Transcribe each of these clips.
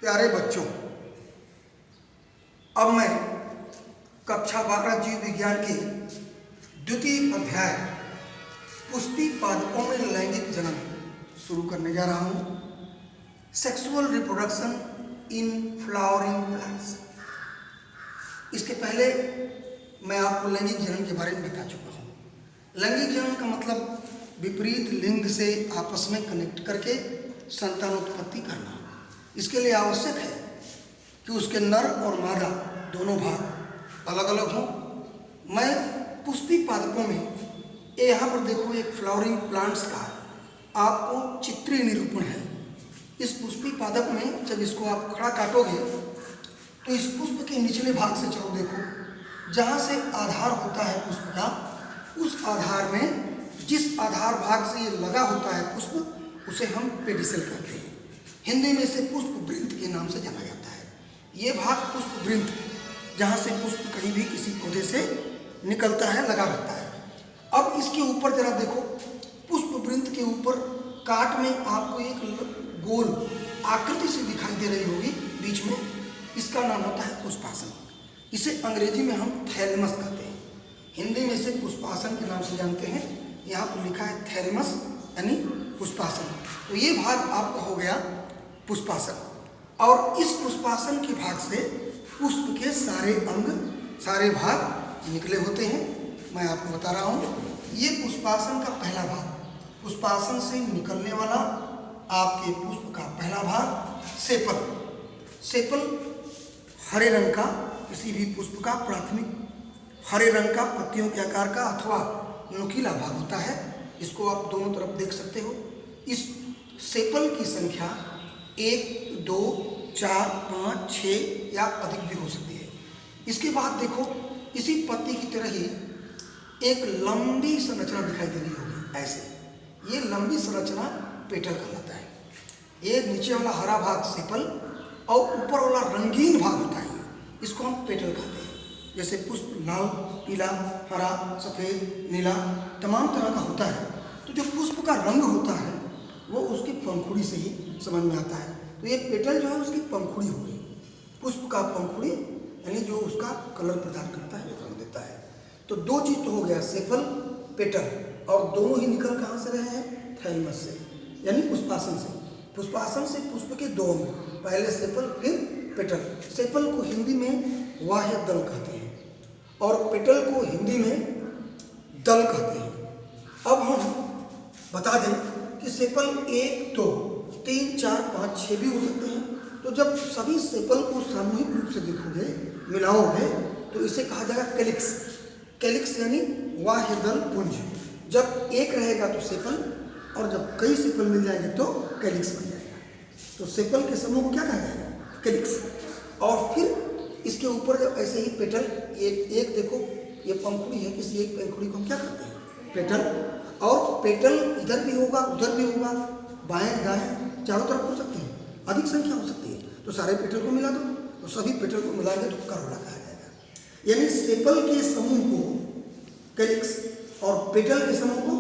प्यारे बच्चों, अब मैं कक्षा 12 जीव विज्ञान के द्वितीय अध्याय पुष्पी पादपों में लैंगिक जनन शुरू करने जा रहा हूँ। Sexual reproduction in flowering plants. इसके पहले मैं आपको लैंगिक जनन के बारे में बता चुका हूँ। लैंगिक जनन का मतलब विपरीत लिंग से आपस में कनेक्ट करके संतानोत्पत्ति करना। इसके लिए आवश्यक है कि उसके नर और मादा दोनों भाग अलग अलग हों। मैं पुष्पी पादपों में यहाँ पर देखो एक फ्लावरिंग प्लांट्स का आपको चित्रीय निरूपण है। इस पुष्पी पादप में जब इसको आप खड़ा काटोगे तो इस पुष्प के निचले भाग से चलो, देखो जहाँ से आधार होता है पुष्प का, उस आधार में जिस आधार भाग से ये लगा होता है पुष्प, उसे हम पेडिसल कहते हैं। हिंदी में इसे पुष्प वृंत के नाम से जाना जाता है। ये भाग पुष्प वृंत, जहाँ से पुष्प कहीं भी किसी पौधे से निकलता है, लगा रहता है। अब इसके ऊपर जरा देखो, पुष्प वृंत के ऊपर काट में आपको एक गोल आकृति से दिखाई दे रही होगी बीच में, इसका नाम होता है पुष्पासन। इसे अंग्रेजी में हम थैलेमस कहते हैं, हिंदी में इसे पुष्पासन के नाम से जानते हैं। यहाँ पर लिखा है थैलेमस यानी पुष्पासन। तो ये भाग आपका हो गया पुष्पासन, और इस पुष्पासन के भाग से पुष्प के सारे अंग, सारे भाग निकले होते हैं। मैं आपको बता रहा हूँ, ये पुष्पासन का पहला भाग, पुष्पासन से निकलने वाला आपके पुष्प का पहला भाग सेपल। सेपल हरे रंग का, किसी भी पुष्प का प्राथमिक हरे रंग का पत्तियों के आकार का अथवा नुकीला भाग होता है। इसको आप दोनों तरफ देख सकते हो। इस सेपल की संख्या 1, 2, 4, 5, 6 या अधिक भी हो सकती है। इसके बाद देखो, इसी पत्ती की तरह ही एक लंबी संरचना दिखाई दे रही होगी ऐसे। ये लंबी संरचना पेटल कहलाता है। ये नीचे वाला हरा भाग सेपल और ऊपर वाला रंगीन भाग होता है, इसको हम पेटल कहते हैं। जैसे पुष्प लाल, पीला, हरा, सफ़ेद, नीला तमाम तरह का होता है। तो जो पुष्प का रंग होता है वो उसकी पंखुड़ी से ही समझ में आता है। तो ये पेटल जो है उसकी पंखुड़ी हो गई, पुष्प का पंखुड़ी, यानी जो उसका कलर प्रदान करता है, रंग देता है। तो दो चीज़ तो हो गया, सेपल, पेटल, और दोनों ही निकल कहाँ से रहे हैं? थैलेमस से, यानी पुष्पासन से। पुष्पासन से पुष्प के दो अंग, पहले सेपल फिर पेटल। सेपल को हिंदी में वाह्य दल कहते हैं और पेटल को हिंदी में दल कहते हैं। अब हम बता दें कि सेपल 1, 2, 3, 4, 5, 6 भी हो सकते हैं। तो जब सभी सेपल को सामूहिक रूप से देखोगे, मिलाओगे, तो इसे कहा जाएगा कैलिक्स। कैलिक्स यानी वाह्य दल पुंज। जब एक रहेगा तो सेपल, और जब कई सेपल मिल जाएंगे तो कैलिक्स बन जाएगा। तो सेपल के समूह को क्या कहा जाएगा? कैलिक्स। और फिर इसके ऊपर जब ऐसे ही पेटल, एक देखो ये पंखुड़ी है, किसी एक पंखुड़ी को हम क्या करते हैं? पेटल। और पेटल इधर भी होगा, उधर भी होगा, बाएं दाएं चारों तरफ हो सकते हैं, अधिक संख्या हो सकती है। तो सारे पेटल को मिला दो, तो सभी पेटल को मिलाएंगे तो करोड़ा कहा जाएगा। यानी सेपल के समूह को कैलिक्स और पेटल के समूह को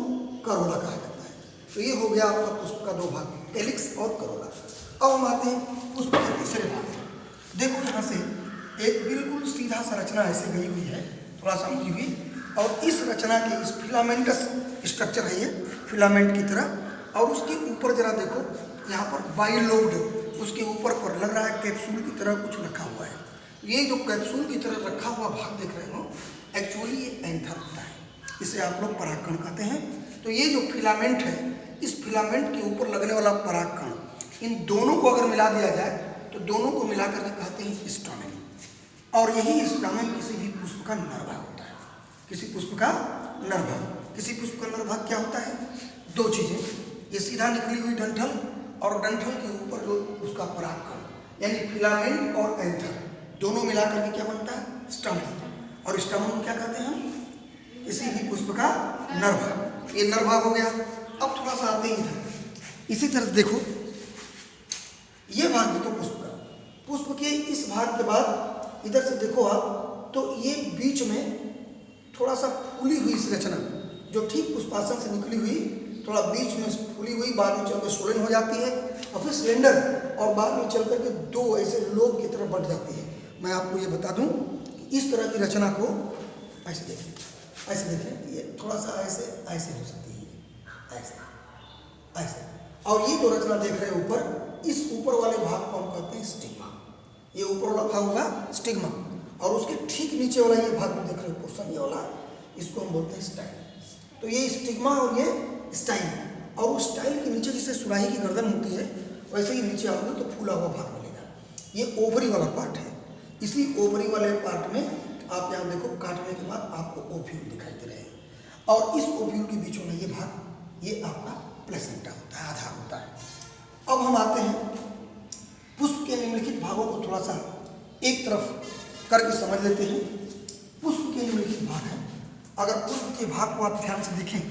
करोड़ा कहा जाता है। तो ये हो गया आपका पुष्प का दो भाग, कैलिक्स और करोड़ा। अब हम आते हैं पुष्प के तीसरे भाग। देखो यहाँ से एक बिल्कुल सीधा सा रचना ऐसे गई हुई है, थोड़ा सा मुड़ी हुई, और इस रचना के इस फिलामेंटस स्ट्रक्चर है ये, फिलामेंट की तरह। और उसके ऊपर जरा देखो, यहाँ पर बाइलोब्ड, उसके ऊपर पर लग रहा है कैप्सूल की तरह कुछ रखा हुआ है। ये जो कैप्सूल की तरह रखा हुआ भाग देख रहे हो, एक्चुअली ये एंथर होता है, इसे आप लोग परागकण कहते हैं। तो ये जो फिलामेंट है, इस फिलामेंट के ऊपर लगने वाला परागकण, इन दोनों को अगर मिला दिया जाए तो दोनों को मिला करके कहते हैं स्टामेन। और यही स्टामेन किसी भी पुष्प का नर भाग होता है। किसी पुष्प का नर भाग, किसी पुष्प का नर भाग क्या होता है? दो चीज़ें, ये सीधा निकली हुई डंठल, और डंठल के ऊपर जो उसका परागकण, यानी फिलामेंट और एंथर दोनों मिला करके क्या बनता है? स्टामेन। और स्टामेन को क्या कहते हैं? किसी भी पुष्प का नर भाग। ये नर भाग हो गया। अब थोड़ा सा आते हैं इधर, इसी तरह देखो, ये भाग देखो पुष्प का। पुष्प के इस भाग के बाद इधर से देखो आप, तो ये बीच में थोड़ा सा फूली हुई संरचना, जो ठीक पुष्पासन से निकली हुई, थोड़ा बीच में फूली हुई, बाद में चल के सोलन हो जाती है, और फिर सिलेंडर, और बाद में चल करके दो ऐसे लोब की तरफ बढ़ जाती है। मैं आपको ये बता दूं कि इस तरह की रचना को ऐसे देखें, ऐसे देखें, ये थोड़ा सा ऐसे ऐसे हो सकती है, ऐसे ऐसे। और ये जो रचना देख रहे हैं ऊपर, इस ऊपर वाले भाग को हम कहते हैं स्टिग्मा। ये ऊपर वाला भाग होगा स्टिग्मा, और उसके ठीक नीचे वाला ये भाग जो देख रहे हो पोर्शन, ये वाला, इसको हम बोलते हैं स्टाइल। तो ये स्टिग्मा और ये स्टाइल, और उस स्टाइल के नीचे जैसे सुराही की गर्दन होती है वैसे ही नीचे आओगे तो फूला हुआ भाग मिलेगा। ये ओवरी वाला पार्ट है। इसी ओवरी वाले पार्ट में आप यहाँ देखो, काटने के बाद आपको ओव्यूल दिखाई दे रहे हैं, और इस ओव्यूल के बीच में ये भाग, ये आपका प्लेसेंटा होता है, आधार होता है। अब हम आते हैं पुष्प के निम्नलिखित भागों को थोड़ा सा एक तरफ करके समझ लेते हैं। पुष्प के निम्नलिखित भाग है। अगर पुष्प के भाग को आप ध्यान से देखें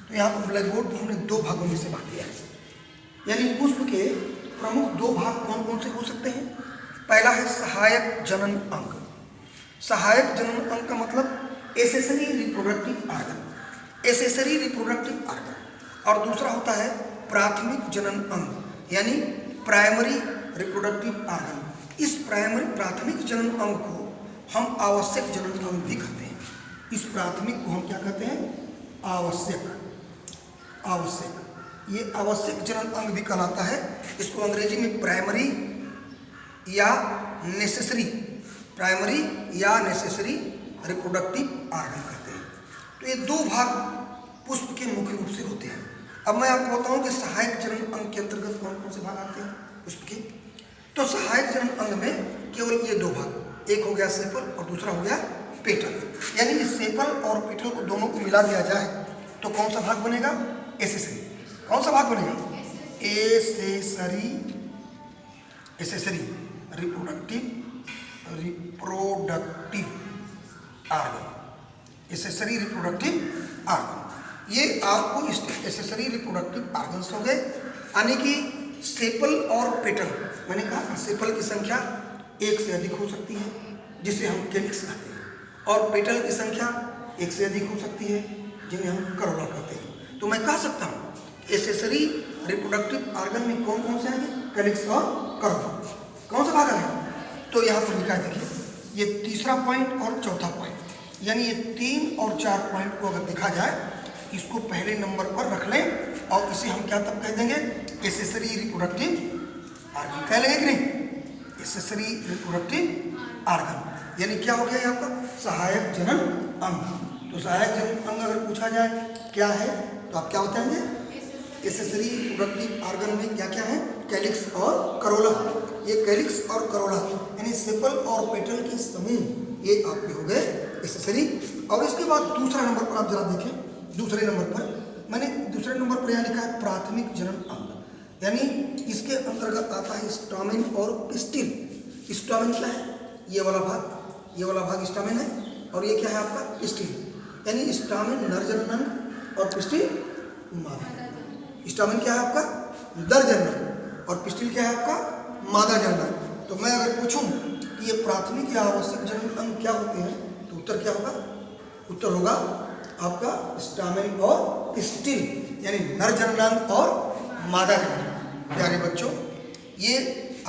तो यहाँ पर ब्लैक बोर्ड पर हमने दो भागों में से बांट दिया है। यानी पुष्प के प्रमुख दो भाग कौन कौन से हो सकते हैं? पहला है सहायक जनन अंग। सहायक जनन अंग का मतलब accessory reproductive organ, accessory reproductive organ. और दूसरा होता है प्राथमिक जनन अंग, यानी प्राइमरी रिप्रोडक्टिव आर्गन। इस प्राथमिक जनन अंग को हम आवश्यक जनन अंग भी कहते हैं। इस प्राथमिक को हम क्या कहते हैं? आवश्यक। ये आवश्यक जनन अंग भी कहलाता है। इसको अंग्रेजी में प्राइमरी या नेसेसरी, प्राइमरी या नेसेसरी रिप्रोडक्टिव आर्गन कहते हैं। तो ये दो भाग पुष्प के मुख्य रूप से होते हैं। अब मैं आपको बताऊं कि सहायक जनन अंग के अंतर्गत कौन कौन से भाग आते हैं पुष्प के। तो सहायक जनन अंग में केवल ये दो भाग, एक हो गया सेपल और दूसरा हो गया पेटल। यानी इस सेपल और पेटल को दोनों को मिला दिया जाए तो कौन सा भाग बनेगा? एसेसरी। कौन सा भाग बनेगा? Accessory reproductive organ. Accessory reproductive organ, ये आपको एसेसरी रिप्रोडक्टिव आर्गन्स हो गए। यानी कि सेपल और पेटल, मैंने कहा सेपल की संख्या एक से अधिक हो सकती है जिसे हम कैलिक्स कहते हैं, और पेटल की संख्या एक से अधिक हो सकती है जिन्हें हम करोला कहते हैं। तो मैं कह सकता हूँ एसेसरी रिप्रोडक्टिव आर्गन में कौन कौन से आएंगे? कैलिक्स और करोला। कौन सा भाग आएगा? तो यहाँ पर लिखा है, देखिए, ये तीसरा पॉइंट और चौथा पॉइंट, यानी ये 3 और 4 पॉइंट को अगर देखा जाए, इसको पहले नंबर पर रख लें और इसे हम क्या तब कह देंगे? एसेसरी रिप्रोडक्टिव आर्गन कह लेंगे कि नहीं? एसेसरी रिप्रोडक्टिव आर्गन यानी क्या हो गया ये आपका? सहायक जनन अंग। तो सहायक जनन अंग अगर पूछा जाए क्या है तो आप क्या बताएंगे? एसेसरी रिप्रोडक्टिव आर्गन में क्या क्या है? कैलिक्स और करोला। ये कैलिक्स और करोला यानी सेपल और पेटल के समूह, ये आपके हो गए एसेसरी। और इसके बाद दूसरा नंबर पर आप जरा देखें, दूसरे नंबर पर मैंने दूसरे नंबर पर यहाँ लिखा है प्राथमिक जनन अंग, यानी इसके अंतर्गत आता है स्टामेन और पिस्टिल। स्टामेन क्या है? ये वाला भाग स्टामेन है, और ये क्या है आपका? पिस्टिल। यानी स्टामेन नर जनन अंग और पिस्टिल मादा। स्टामेन क्या है आपका? नर जनन, और पिस्टिल क्या है आपका? मादा जनन। तो मैं अगर पूछूं कि ये प्राथमिक या आवश्यक जनन अंग क्या होते हैं तो उत्तर क्या होगा? उत्तर होगा आपका स्टामेन और पिस्टिल, यानी नर जननांग और मादा जननांग। प्यारे बच्चों, ये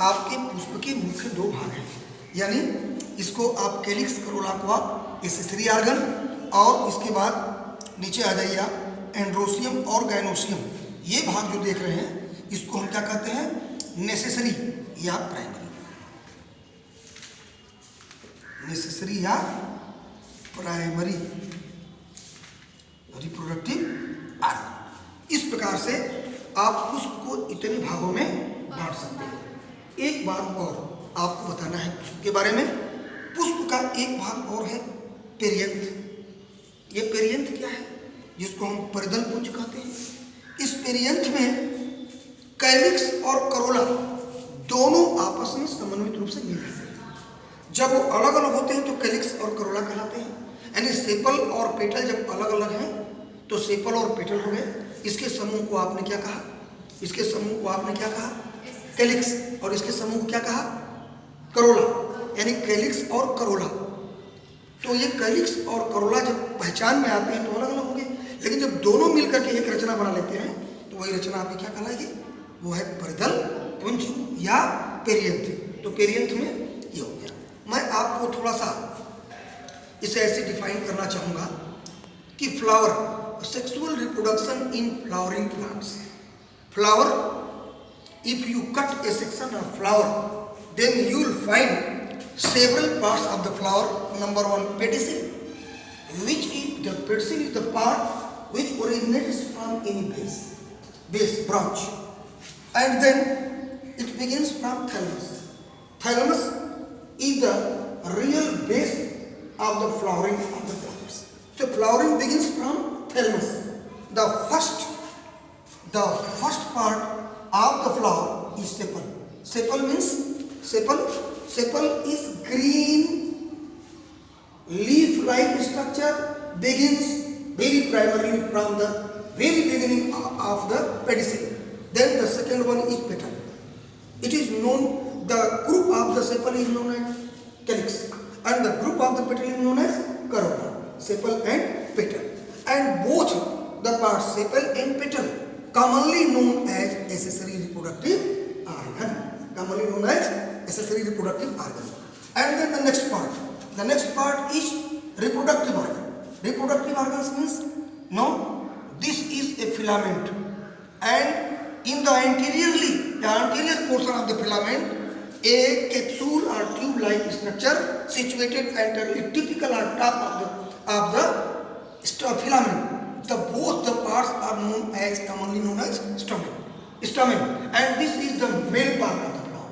आपके पुष्प के मुख्य दो भाग हैं, यानी इसको आप कैलिक्स करोला को आप एसेसरी आर्गन, और इसके बाद नीचे आ जाइए आप एंड्रोसियम और गाइनोसियम, ये भाग जो देख रहे हैं इसको हम क्या कहते हैं? नेसेसरी या प्राइमरी। नेसेसरी या प्राइमरी रिप्रोडक्टिव आर्गन। इस प्रकार से आप पुष्प को इतने भागों में बांट सकते हैं। एक बात और आपको बताना है पुष्प के बारे में। पुष्प का एक भाग और है पेरियंथ। ये पेरियंथ क्या है? जिसको हम परिदल पुंज कहते हैं। इस पेरियंथ में कैलिक्स और करोला दोनों आपस में समन्वित रूप से मिल जाते हैं। जब वो अलग अलग होते हैं तो कैलिक्स और करोला कहलाते हैं। यानी सेपल और पेटल जब अलग अलग हैं तो सेपल और पेटल हो गए। इसके समूह को आपने क्या कहा? इसके समूह को आपने क्या कहा? कैलिक्स। और इसके समूह को क्या कहा? करोला। यानी कैलिक्स और करोला। तो ये कैलिक्स और करोला जब पहचान में आते हैं तो अलग अलग होंगे, लेकिन जब दोनों मिलकर के एक रचना बना लेते हैं तो वही रचना आपकी क्या कहलाएगी? वो है परिदल कुंज या पेरियंथ। तो पेरियंथ में ये हो गया। मैं आपको थोड़ा सा इसे ऐसे डिफाइन करना चाहूँगा कि flower, sexual reproduction in flowering plants. Flower, if you cut a section of flower, then you will find several parts of the flower. Number one, pedicel, which is the pedicel is the part which originates from any base branch, and then it begins from thalamus. Thalamus is the real base of the flowering of the plants. So flowering begins from thalamus. The first part of the flower is sepal. Sepal means sepal is green leaf-like structure, begins very primarily from the very beginning of the pedicel. Then the second one is petal. It is known, the group of the sepal is known as calyx, and the group of the petal is known as corolla. Sepal and petal, and both the parts sepal and petal commonly known as accessory reproductive organ. Commonly known as accessory reproductive organ. And then the next part is reproductive organ. Reproductive organs means, no, this is a filament, and in the anterior portion of the filament, a capsule or tube-like structure situated entirely typical on top of the filament. Both the parts are commonly known as stamen, and this is the male part of the flower.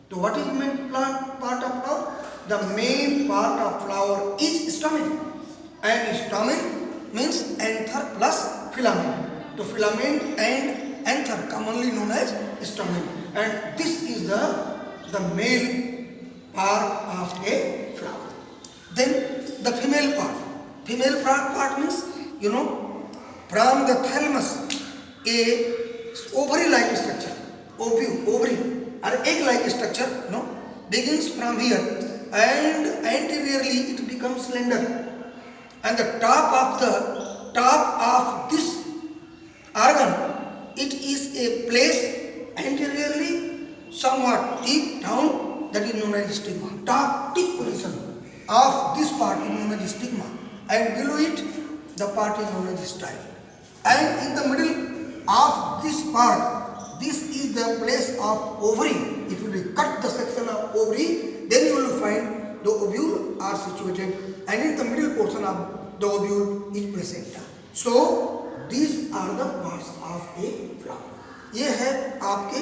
So what is the main part of flower? The main part of flower is stamen, and stamen means anther plus filament. So filament and anther commonly known as stamen, and this is the male part of a flower. Then the female part. Female part means, you know, from the thalamus, a ovary-like structure, ovary or egg-like structure, no, begins from here, and anteriorly it becomes slender, and the top of this organ, it is a place anteriorly somewhat deep down, that is known as stigma. Top tip position of this part is known as stigma, and below it the part is known as style. And in the middle of this part, this is the place of ovary. If you cut the section of ovary, then you will find the ovule are situated, and in the middle portion of the ovule is placenta. So these are the parts of a flower. ये है आपके